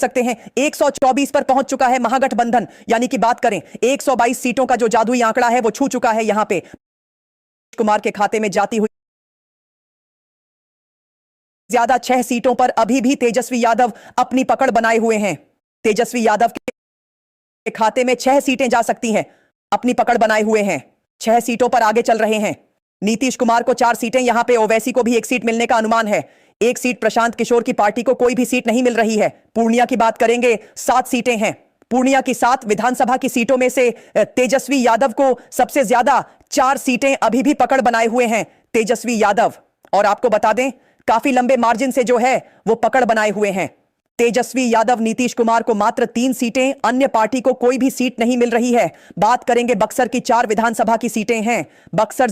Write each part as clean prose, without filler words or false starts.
सकते हैं 124 पर पहुंच चुका है महागठबंधन, यानी कि बात करें 122 सीटों का जो जादुई आंकड़ा है वो छू चुका है। यहां पे कुमार के खाते में जाती हुई ज्यादा 6 सीटों पर अभी भी तेजस्वी यादव अपनी पकड़ बनाए हुए हैं। तेजस्वी यादव के खाते में 6 सीटें जा सकती हैं, अपनी पकड़ बनाए हुए हैं, 6 सीटों पर आगे चल रहे हैं। नीतीश कुमार को 4 सीटें, यहां पे ओवैसी को भी 1 सीट मिलने का अनुमान है। 1 सीट प्रशांत किशोर की पार्टी को कोई भी सीट नहीं मिल रही है। पूर्णिया की बात करेंगे 7 सीटें हैं। पूर्णिया की 7 विधानसभा की सीटों में से तेजस्वी यादव को सबसे ज्यादा 4 सीटें अभी भी पकड़ बनाए हुए हैं तेजस्वी यादव। और आपको बता दें काफी लंबे मार्जिन से जो है वो पकड़ बनाए हुए हैं तेजस्वी यादव। नीतीश कुमार को मात्र 3 सीटें, अन्य पार्टी को कोई भी सीट नहीं मिल रही है। बात करेंगे बक्सर की 4 विधानसभा की सीटें हैं। बक्सर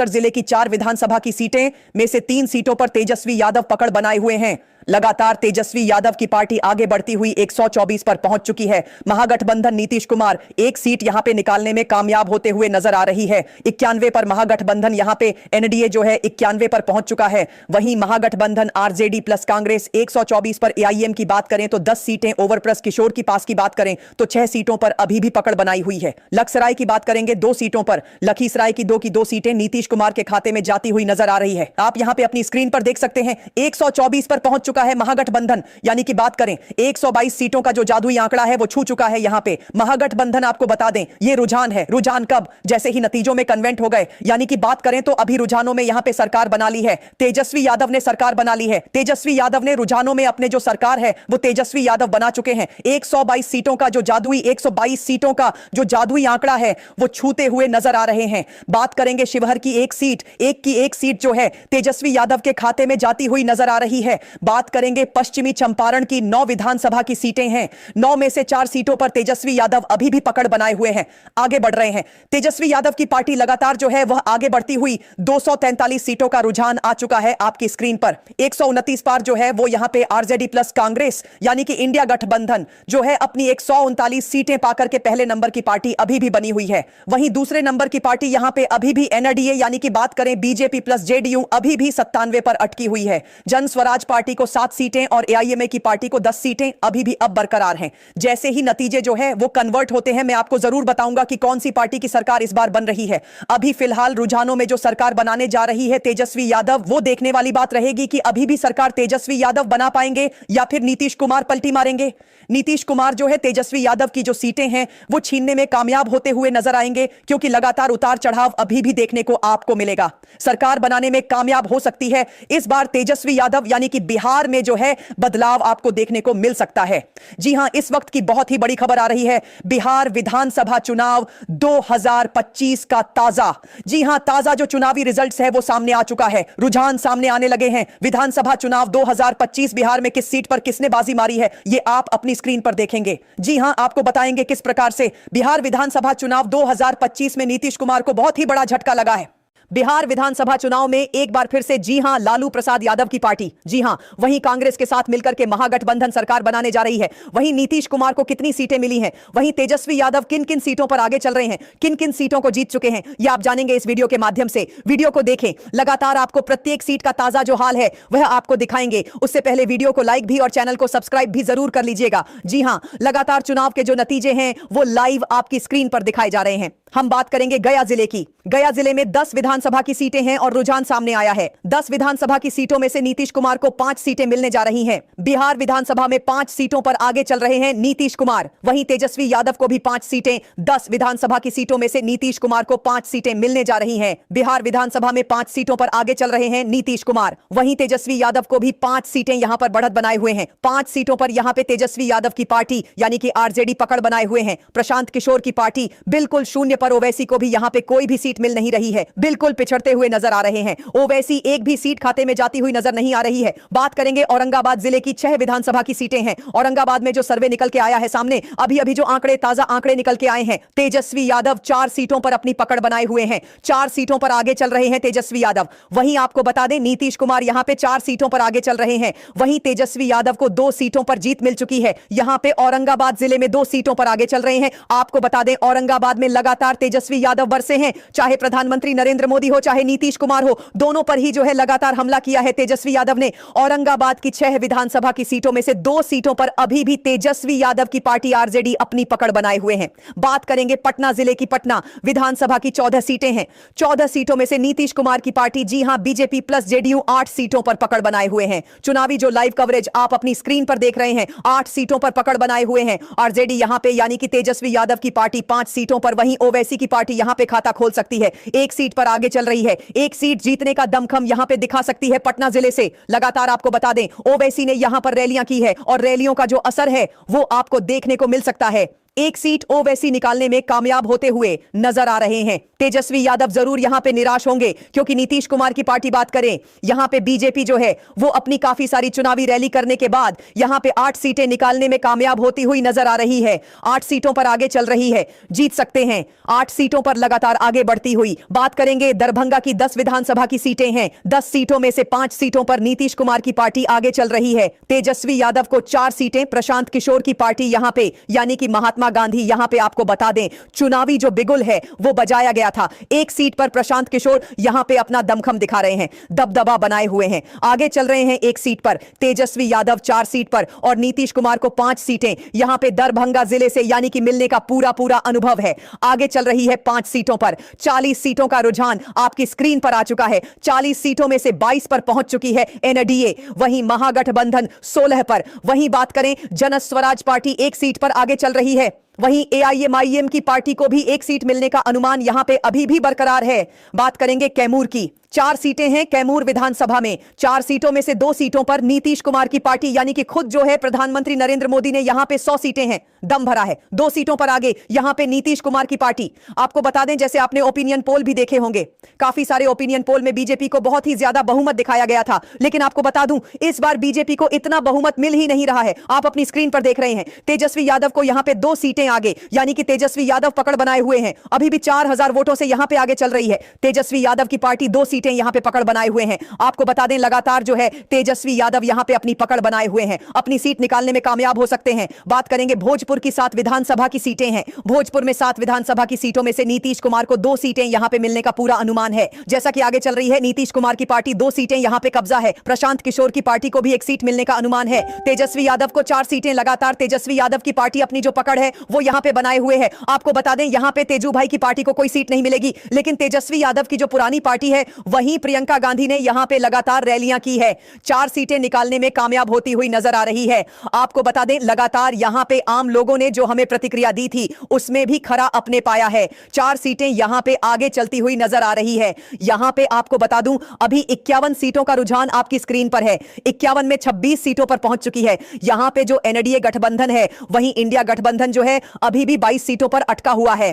जिले की 4 विधानसभा की सीटें में से 3 सीटों पर तेजस्वी यादव पकड़ बनाए हुए हैं। लगातार तेजस्वी यादव की पार्टी आगे बढ़ती हुई 124 पर पहुंच चुकी है। महागठबंधन नीतीश कुमार 1 सीट यहां पे निकालने में कामयाब होते हुए नजर आ रही है। 91 पर महागठबंधन, यहां पे एनडीए जो है 91 पर पहुंच चुका है। वहीं महागठबंधन आरजेडी प्लस कांग्रेस 124 पर, एआईएम की बात करें तो 10 सीटें, ओवरप्लस किशोर की पास की बात करें तो 6 सीटों पर अभी भी पकड़ बनाई हुई है। लखसराय की बात करेंगे 2 सीटों पर, लखीसराय की 2 सीटें नीतीश कुमार के खाते में जाती हुई नजर आ रही है। आप यहां पे अपनी स्क्रीन पर देख सकते हैं 124 पर पहुंच चुका है महागठबंधन, यानी कि बात करें 122 सीटों का जो जादुई आंकड़ा है वो छू चुका है। यहां पे महागठबंधन, आपको बता दें ये रुझान है। रुझान कब? जैसे ही नतीजों में कन्वेंट हो गए, यानी कि बात करें तो अभी रुझानों में यहां पे सरकार बना ली है। तेजस्वी यादव ने सरकार बना ली है। तेजस्वी यादव ने रुझानों में अपने जो सरकार है वो तेजस्वी यादव बना चुके हैं। 122 सीटों का जो जादुई आंकड़ा है वो छूते हुए नजर आ रहे हैं। बात करेंगे शिवहर की 1 सीट जो है तेजस्वी यादव के खाते में जाती हुई नजर आ रही है। बात करेंगे पश्चिमी चंपारण की 9 विधानसभा की सीटें हैं। 9 में से 4 सीटों पर तेजस्वी यादव अभी भी पकड़ बनाए हुए हैं, आगे बढ़ रहे हैं। तेजस्वी यादव की पार्टी लगातार जो है वह आगे बढ़ती हुई 243 सीटों का रुझान आ चुका है आपकी स्क्रीन पर। 129 पार जो है वो यहां पे आरजेडी प्लस कांग्रेस यानी कि इंडिया गठबंधन जो है अपनी 139 सीटें पाकर के पहले नंबर की पार्टी अभी भी बनी हुई है। वहीं दूसरे नंबर की पार्टी यहां पे अभी भी एनडीए यानी कि बात करें बीजेपी प्लस जेडीयू अभी भी 97 पर अटकी हुई है। जन स्वराज पार्टी को 7 सीटें और एआईएमए की पार्टी को 10 सीटें अभी भी अब बरकरार हैं। जैसे ही नतीजे जो है वो कन्वर्ट होते हैं मैं आपको जरूर बताऊंगा कि कौन सी पार्टी की सरकार इस बार बन रही है। अभी फिलहाल रुझानों में जो सरकार बनाने जा रही है तेजस्वी यादव, वो देखने वाली बात रहेगी कि अभी भी सरकार तेजस्वी यादव बना पाएंगे या फिर नीतीश कुमार पलटी मारेंगे। नीतीश कुमार जो है तेजस्वी यादव की जो सीटें हैं वो छीनने में कामयाब होते हुए नजर आएंगे, क्योंकि लगातार उतार चढ़ाव अभी भी देखने को आपको मिलेगा। सरकार बनाने में कामयाब हो सकती है इस बार तेजस्वी यादव, यानी कि बिहार में जो है बदलाव आपको देखने को मिल सकता है। जी हां, इस वक्त की बहुत ही बड़ी खबर आ रही है, बिहार विधानसभा चुनाव 2025 का ताजा, जी हां ताजा जो चुनावी रिजल्ट्स है वो सामने आ चुका है। रुझान सामने आने लगे हैं। विधानसभा चुनाव 2025 बिहार में किस सीट पर किसने बाजी मारी है ये आप अपनी स्क्रीन पर देखेंगे। जी हां, आपको बताएंगे किस प्रकार से बिहार विधानसभा चुनाव 2025 में नीतीश कुमार को बहुत ही बड़ा झटका लगा है। बिहार विधानसभा चुनाव में एक बार फिर से जी हां लालू प्रसाद यादव की पार्टी, जी हां वहीं कांग्रेस के साथ मिलकर के महागठबंधन सरकार बनाने जा रही है। वहीं नीतीश कुमार को कितनी सीटें मिली हैं, वहीं तेजस्वी यादव किन किन सीटों पर आगे चल रहे हैं, किन किन सीटों को जीत चुके हैं, यह आप जानेंगे इस वीडियो के माध्यम से। वीडियो को देखें, लगातार आपको प्रत्येक सीट का ताजा जो हाल है वह आपको दिखाएंगे। उससे पहले वीडियो को लाइक भी और चैनल को सब्सक्राइब भी जरूर कर लीजिएगा। जी हां, लगातार चुनाव के जो नतीजे हैं वो लाइव आपकी स्क्रीन पर दिखाए जा रहे हैं। हम बात करेंगे गया जिले की। गया जिले में 10 विधानसभा की सीटें हैं और रुझान सामने आया है। 10 विधानसभा की सीटों में से नीतीश कुमार को 5 सीटें मिलने जा रही हैं। बिहार विधानसभा में 5 सीटों पर आगे चल रहे हैं नीतीश कुमार। वहीं तेजस्वी यादव को भी 5 सीटें, 10 विधानसभा की सीटों में से नीतीश कुमार को 5 सीटें मिलने जा रही हैं। बिहार विधानसभा में 5 सीटों पर आगे चल रहे हैं नीतीश कुमार। वहीं तेजस्वी यादव को भी 5 सीटें यहां पर बढ़त बनाए हुए हैं। 5 सीटों पर यहां पे तेजस्वी यादव की पार्टी यानी कि आरजेडी पकड़ बनाए हुए हैं। प्रशांत किशोर की पार्टी बिल्कुल शून्य पर, ओवैसी को भी यहां पे कोई भी सीट मिल नहीं रही है, बिल्कुल पिछड़ते हुए नजर आ रहे हैं। ओवैसी एक भी सीट खाते में जाती हुई नजर नहीं आ रही है। बात करेंगे औरंगाबाद जिले की 6 विधानसभा की सीटें हैं। औरंगाबाद में जो सर्वे निकल के आया है सामने, अभी अभी जो ताजा आंकड़े निकल के आए हैं, तेजस्वी यादव 4 सीटों पर अपनी पकड़ बनाए हुए हैं। 4 सीटों पर आगे चल रहे हैं तेजस्वी यादव। वहीं आपको बता दें नीतीश कुमार यहां पे 4 सीटों पर आगे चल रहे हैं। वहीं तेजस्वी यादव को 2 सीटों पर जीत मिल चुकी है। यहां पे औरंगाबाद जिले में 2 सीटों पर आगे चल रहे हैं। आपको बता दें औरंगाबाद में लगातार तेजस्वी यादव बरसे हैं, चाहे प्रधानमंत्री नरेंद्र मोदी मोदी हो चाहे नीतीश कुमार हो, दोनों पर ही जो है लगातार हमला किया है तेजस्वी यादव ने। औरंगाबाद की 6 विधानसभा की सीटों में से 2 सीटों पर अभी भी तेजस्वी यादव की पार्टी आरजेडी अपनी पकड़ बनाए हुए हैं। बात करेंगे पटना जिले की। पटना विधानसभा की 14 सीटें हैं। 14 सीटों में से नीतीश कुमार की पार्टी, जी हां, बीजेपी प्लस जेडीयू 8 सीटों पर पकड़ बनाए हुए हैं। चुनावी जो लाइव कवरेज आप अपनी स्क्रीन पर देख रहे हैं, 8 सीटों पर पकड़ बनाए हुए हैं आरजेडी यहां पे, यानी कि तेजस्वी यादव की पार्टी 5 सीटों पर। वहीं ओवैसी की पार्टी यहां पे खाता खोल सकती है, 1 सीट पर आगे चल रही है। 1 सीट जीतने का दमखम यहां पे दिखा सकती है पटना जिले से। लगातार आपको बता दें, ओवैसी ने यहां पर रैलियां की है और रैलियों का जो असर है वो आपको देखने को मिल सकता है। 1 सीट ओवैसी निकालने में कामयाब होते हुए नजर आ रहे हैं। तेजस्वी यादव जरूर यहां पे निराश होंगे, क्योंकि नीतीश कुमार की पार्टी बात करें, यहां पे बीजेपी जो है वो अपनी काफी सारी चुनावी रैली करने के बाद यहां पे 8 सीटें निकालने में कामयाब होती हुई नजर आ रही है। 8 सीटों पर आगे चल रही है, जीत सकते हैं। 8 सीटों पर लगातार आगे बढ़ती हुई। बात करेंगे दरभंगा की 10 विधानसभा की सीटें हैं। 10 सीटों में से 5 सीटों पर नीतीश कुमार की पार्टी आगे चल रही है। तेजस्वी यादव को 4 सीटें प्रशांत किशोर की पार्टी यहां पे, यानी कि महात्मा गांधी, यहां पे आपको बता दें चुनावी जो बिगुल है वो बजाया गया था। 1 सीट पर प्रशांत किशोर यहां पे अपना दमखम दिखा रहे हैं, दबदबा बनाए हुए हैं, आगे चल रहे हैं। 1 सीट पर तेजस्वी यादव, 4 सीट पर, और नीतीश कुमार को 5 सीटें यहां पे दरभंगा जिले से, यानी कि मिलने का पूरा अनुभव है। आगे चल रही है 5 सीटों पर। 40 सीटों का रुझान आपकी स्क्रीन पर आ चुका है। 40 सीटों में से 22 पर पहुंच चुकी है एनडीए, वहीं महागठबंधन 16 पर। वहीं बात करें जन स्वराज पार्टी 1 सीट पर आगे चल रही है। वहीं एआईएमआईएम की पार्टी को भी 1 सीट मिलने का अनुमान यहां पे अभी भी बरकरार है। बात करेंगे कैमूर की। 4 सीटें हैं कैमूर विधानसभा में। 4 सीटों में से 2 सीटों पर नीतीश कुमार की पार्टी, यानी कि खुद जो है प्रधानमंत्री नरेंद्र मोदी ने यहां पे 100 सीटें हैं, दम भरा है। 2 सीटों पर आगे यहां पे नीतीश कुमार की पार्टी। आपको बता दें, जैसे आपने ओपिनियन पोल भी देखे होंगे, काफी सारे ओपिनियन पोल में बीजेपी को बहुत ही ज्यादा बहुमत दिखाया गया था, लेकिन आपको बता दूं इस बार बीजेपी को इतना बहुमत मिल ही नहीं रहा है। आप अपनी स्क्रीन पर देख रहे हैं तेजस्वी यादव को यहां पे 2 सीटें आगे, यानी कि तेजस्वी यादव पकड़ बनाए हुए हैं। अभी भी 4000 वोटों से यहां पे आगे चल रही है तेजस्वी यादव की पार्टी। 2 सीटें यहां पे पकड़ बनाए हुए हैं। आपको बता दें लगातार जो है तेजस्वी यादव यहां पे अपनी पकड़ बनाए हुए हैं, अपनी सीट निकालने में कामयाब हो सकते हैं। बात करेंगे भोजपुर की 7 विधानसभा की सीटें हैं। भोजपुर में 7 विधानसभा की सीटों में से नीतीश कुमार को 2 सीटें यहां पे मिलने का पूरा अनुमान है। जैसा कि आगे चल रही है नीतीश कुमार की पार्टी, 2 सीटें यहां पे कब्जा है। प्रशांत किशोर की पार्टी को भी 1 सीट मिलने का अनुमान है। तेजस्वी यादव को 4 सीटें। लगातार तेजस्वी यादव की पार्टी अपनी जो पकड़ है वो यहां पे बनाए हुए है। आपको बता दें यहां पे तेजू भाई की पार्टी को कोई सीट नहीं मिलेगी, लेकिन तेजस्वी यादव की जो पुरानी पार्टी है वहीं प्रियंका गांधी ने यहां पे लगातार रैलियां की है। 4 सीटें निकालने में कामयाब होती हुई नजर आ रही है। आपको बता दें लगातार यहां पे आम लोगों ने जो हमें प्रतिक्रिया दी थी उसमें भी खरा अपने पाया है। 4 सीटें यहां पे आगे चलती हुई नजर आ रही है। यहां पे आपको बता दूं अभी 51 सीटों का रुझान आपकी स्क्रीन पर है। 51 में 26 सीटों पर पहुंच चुकी है। यहां पे जो एनडीए गठबंधन है, वहीं इंडिया गठबंधन जो है अभी भी 22 सीटों पर अटका हुआ है।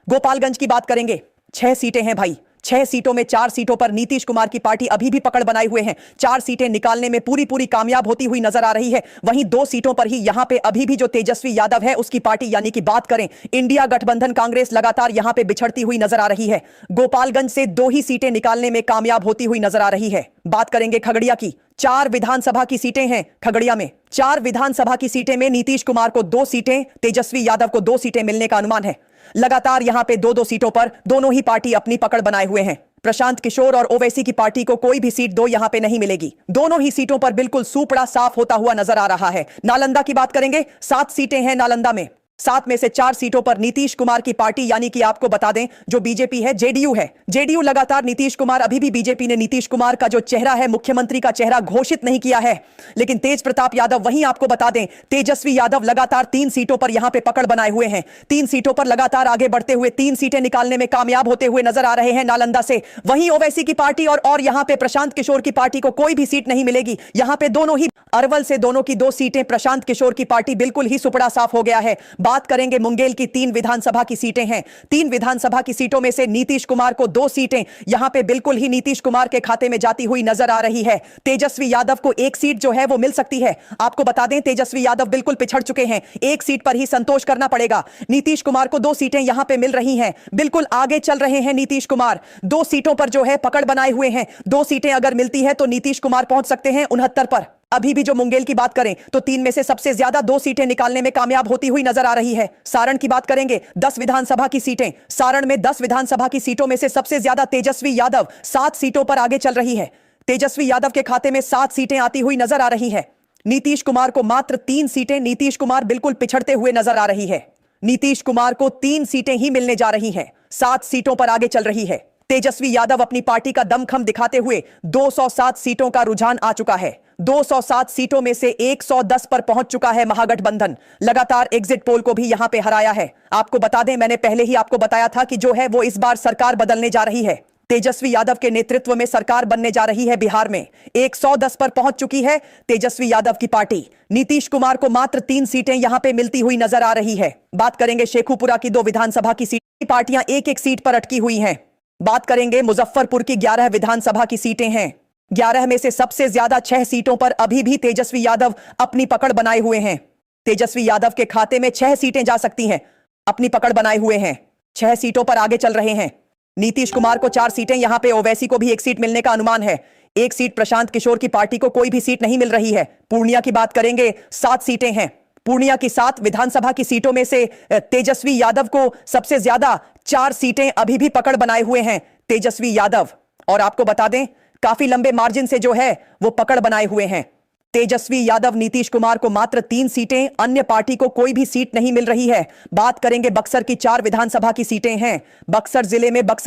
गोपालगंज की बात करेंगे, 6 सीटें हैं भाई। 6 सीटों में 4 सीटों पर नीतीश कुमार की पार्टी अभी भी पकड़ बनाए हुए हैं। 4 सीटें निकालने में पूरी कामयाब होती हुई नजर आ रही है। वहीं 2 सीटों पर ही यहां पे अभी भी जो तेजस्वी यादव है उसकी पार्टी, यानी कि बात करें इंडिया गठबंधन कांग्रेस, लगातार यहां पे बिछड़ती हुई नजर आ रही है। गोपालगंज से 2 ही सीटें निकालने में कामयाब होती हुई नजर आ रही है। बात करेंगे खगड़िया की। 4 विधानसभा की सीटें हैं खगड़िया में। 4 विधानसभा की सीटें में नीतीश कुमार को 2 सीटें, तेजस्वी यादव को 2 सीटें मिलने का अनुमान है। लगातार यहां पे 2-2 सीटों पर दोनों ही पार्टी अपनी पकड़ बनाए हुए हैं। प्रशांत किशोर और ओवैसी की पार्टी को कोई भी सीट 2 यहां पे नहीं मिलेगी। दोनों ही सीटों पर बिल्कुल सूपड़ा साफ होता हुआ नजर आ रहा है। नालंदा की बात करेंगे, 7 सीटें हैं नालंदा में। 7 में से 4 सीटों पर नीतीश कुमार की पार्टी, यानी कि आपको बता दें जो बीजेपी है, जेडीयू है। जेडीयू लगातार नीतीश कुमार, अभी भी बीजेपी ने नीतीश कुमार का जो चेहरा है, मुख्यमंत्री का चेहरा घोषित नहीं किया है, लेकिन तेज प्रताप यादव, वहीं आपको बता दें तेजस्वी यादव लगातार 3 सीटों पर यहां पे पकड़ बनाए हुए हैं। 3 सीटों पर लगातार आगे बढ़ते हुए 3 सीटें निकालने में कामयाब होते हुए नजर आ रहे हैं नालंदा से। वहीं ओवैसी की पार्टी और यहां पे प्रशांत किशोर की पार्टी को कोई भी सीट नहीं मिलेगी। यहां पे दोनों ही अरवल से दोनों की 2 सीटें, प्रशांत किशोर की पार्टी बिल्कुल ही सुपड़ा साफ हो गया है। बात करेंगे मुंगेर की 3 विधानसभा की सीटें हैं। 3 विधानसभा की सीटों में से नीतीश कुमार को 2 सीटें यहां पे बिल्कुल ही नीतीश कुमार के खाते में जाती हुई नजर आ रही है। तेजस्वी यादव को 1 सीट जो है वो मिल सकती है। आपको बता दें तेजस्वी यादव बिल्कुल पिछड़ चुके हैं, 1 सीट पर ही संतोष करना पड़ेगा। नीतीश कुमार को 2 सीटें यहां पे मिल रही हैं, बिल्कुल आगे चल रहे हैं नीतीश कुमार। 2 सीटों पर जो है पकड़ बनाए हुए हैं। 2 सीटें अगर मिलती है तो नीतीश कुमार पहुंच सकते हैं 69 पर। अभी भी जो मुंगेर की बात करें तो 3 में से सबसे ज्यादा 2 सीटें निकालने में कामयाब होती हुई नजर आ रही है। सारण की बात करेंगे 10 विधानसभा की सीटें, सारण में 10 विधानसभा की सीटों में से सबसे ज्यादा तेजस्वी यादव 7 सीटों पर आगे चल रही है। तेजस्वी यादव के खाते में 7 सीटें आती हुई नजर आ रही है। नीतीश कुमार को मात्र 3 सीटें, नीतीश कुमार बिल्कुल पिछड़ते हुए नजर आ रही है। नीतीश कुमार को 3 सीटें ही मिलने जा रही हैं, 7 सीटों पर आगे चल रही है। तेजस्वी यादव अपनी पार्टी का दमखम दिखाते हुए 207 सीटों का रुझान आ चुका है। 207 सीटों में से 110 पर पहुंच चुका है महागठबंधन। लगातार एग्जिट पोल को भी यहां पे हराया है। आपको बता दें, मैंने पहले ही आपको बताया था कि जो है वो इस बार सरकार बदलने जा रही है। तेजस्वी यादव के नेतृत्व में सरकार बनने जा रही है। बिहार में 110 पर पहुंच चुकी है तेजस्वी यादव की पार्टी। नीतीश कुमार को मात्र 3 सीटें यहां पे मिलती हुई नजर आ रही है। बात करेंगे शेखुपुरा की 2 विधानसभा की सीट, पार्टियां एक एक सीट पर अटकी हुई हैं। बात करेंगे मुजफ्फरपुर की 11 विधानसभा की सीटें हैं। 11 में से सबसे ज्यादा 6 सीटों पर अभी भी तेजस्वी यादव अपनी पकड़ बनाए हुए हैं। तेजस्वी यादव के खाते में 6 सीटें जा सकती हैं, अपनी पकड़ बनाए हुए हैं। 6 सीटों पर आगे चल रहे हैं। नीतीश कुमार को 4 सीटें, यहां पे ओवैसी को भी 1 सीट मिलने का अनुमान है। 1 सीट प्रशांत किशोर की पार्टी को कोई भी सीट नहीं मिल रही है। पूर्णिया की बात करेंगे 7 सीटें हैं। पूर्णिया की 7 विधानसभा की सीटों में से तेजस्वी यादव को सबसे ज्यादा 4 सीटें अभी भी पकड़ बनाए हुए हैं तेजस्वी यादव। और आपको बता दें, काफी लंबे मार्जिन से जो है वो पकड़ बनाए हुए हैं तेजस्वी यादव। नीतीश कुमार को मात्र 3 सीटें, अन्य पार्टी को कोई भी सीट नहीं मिल रही है। बात करेंगे बक्सर की 4 विधानसभा की सीटें हैं। बक्सर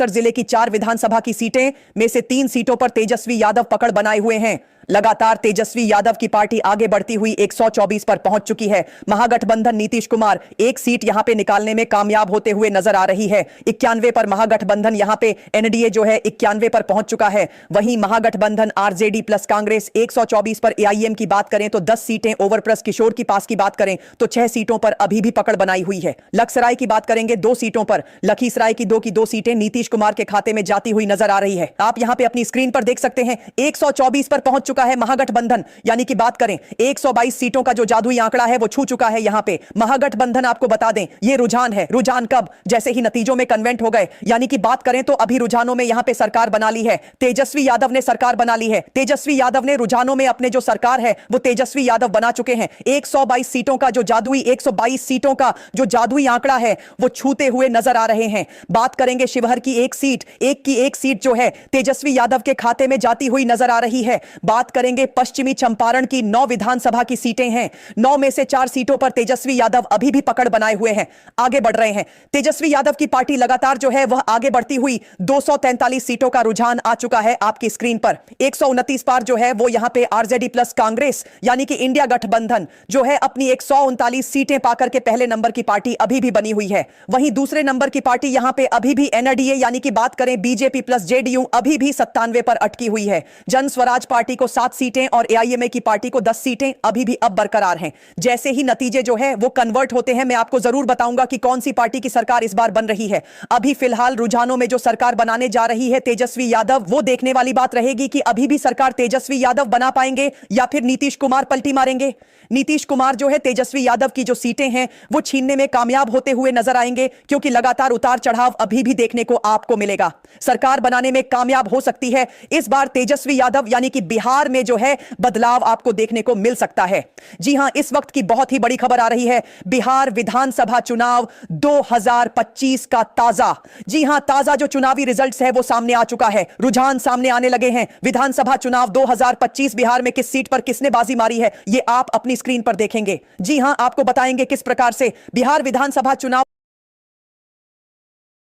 जिले की 4 विधानसभा की सीटें में से 3 सीटों पर तेजस्वी यादव पकड़ बनाए हुए हैं। लगातार तेजस्वी यादव की पार्टी आगे बढ़ती हुई 124 पर पहुंच चुकी है। महागठबंधन नीतीश कुमार 1 सीट यहां पे निकालने में कामयाब होते हुए नजर आ रही है। 91 पर महागठबंधन, यहां पे एनडीए जो है 91 पर पहुंच चुका है। वहीं महागठबंधन आरजेडी प्लस कांग्रेस 124 पर। एआईएम की बात करें तो 10 सीटें, ओवरप्रस किशोर की पास की बात करें तो 6 सीटों पर अभी भी पकड़ बनाई हुई है। लखसराय की बात करेंगे 2 सीटों पर। लखीसराय की 2 सीटें नीतीश कुमार के खाते में जाती हुई नजर आ रही है। आप यहां पे अपनी स्क्रीन पर देख सकते हैं 124 पर पहुंच चुका है महागठबंधन, यानी कि बात करें 122 सीटों का जो जादुई आंकड़ा है वो छू चुका है यहां पे महागठबंधन। आपको बता दें ये रुझान है। रुझान कब? जैसे ही नतीजों में कन्वेंट हो गए, यानी कि बात करें तो अभी रुझानों में यहां पे सरकार बना ली है। तेजस्वी यादव ने सरकार बना ली है। तेजस्वी यादव ने रुझानों में अपने जो सरकार है वो तेजस्वी यादव बना चुके हैं। 122 सीटों का जो जादुई 122 सीटों का जो जादुई आंकड़ा है वो छूते हुए नजर आ रहे हैं। बात करेंगे शिवहर की 1 सीट, की एक सीट जो है तेजस्वी यादव के खाते में जाती हुई नजर आ रही है। बात करेंगे पश्चिमी चंपारण की 9 विधानसभा की सीटें हैं। 9 में से 4 सीटों पर तेजस्वी यादव अभी भी पकड़ बनाए हुए हैं, आगे बढ़ रहे हैं। तेजस्वी यादव की पार्टी लगातार जो है वह आगे बढ़ती हुई 243 सीटों का रुझान आ चुका है आपकी स्क्रीन पर। 129 पार जो है वो यहां पे आरजेडी प्लस कांग्रेस यानी कि इंडिया गठबंधन जो है अपनी 139 सीटें पाकर के पहले नंबर की पार्टी अभी भी बनी हुई है। वहीं दूसरे नंबर की पार्टी यहां पे अभी भी एनडीए यानी कि बात करें बीजेपी प्लस जेडीयू अभी भी 97 पर अटकी हुई है। जन स्वराज पार्टी को 7 सीटें और एआईएमए की पार्टी को 10 सीटें अभी भी अब बरकरार हैं। जैसे ही नतीजे जो है वो कन्वर्ट होते हैं मैं आपको जरूर बताऊंगा कि कौन सी पार्टी की सरकार इस बार बन रही है। अभी फिलहाल रुझानों में जो सरकार बनाने जा रही है तेजस्वी यादव, वो देखने वाली बात रहेगी कि अभी भी सरकार तेजस्वी यादव बना पाएंगे या फिर नीतीश कुमार पलटी मारेंगे। नीतीश कुमार जो है तेजस्वी यादव की जो सीटें हैं वो छीनने में कामयाब होते हुए नजर आएंगे, क्योंकि लगातार उतार चढ़ाव अभी भी देखने को आपको मिलेगा। सरकार बनाने में कामयाब हो सकती है इस बार तेजस्वी यादव, यानी कि बिहार में जो है बदलाव आपको देखने को मिल सकता है। जी हां, इस वक्त की बहुत ही बड़ी खबर आ रही है, बिहार विधानसभा चुनाव 2025 का ताजा, जी हां ताजा जो चुनावी रिजल्ट्स है वो सामने आ चुका है। रुझान सामने आने लगे हैं। विधानसभा चुनाव 2025 बिहार में किस सीट पर किसने बाजी मारी है ये आप अपनी स्क्रीन पर देखेंगे। जी हां, आपको बताएंगे किस प्रकार से बिहार विधानसभा चुनाव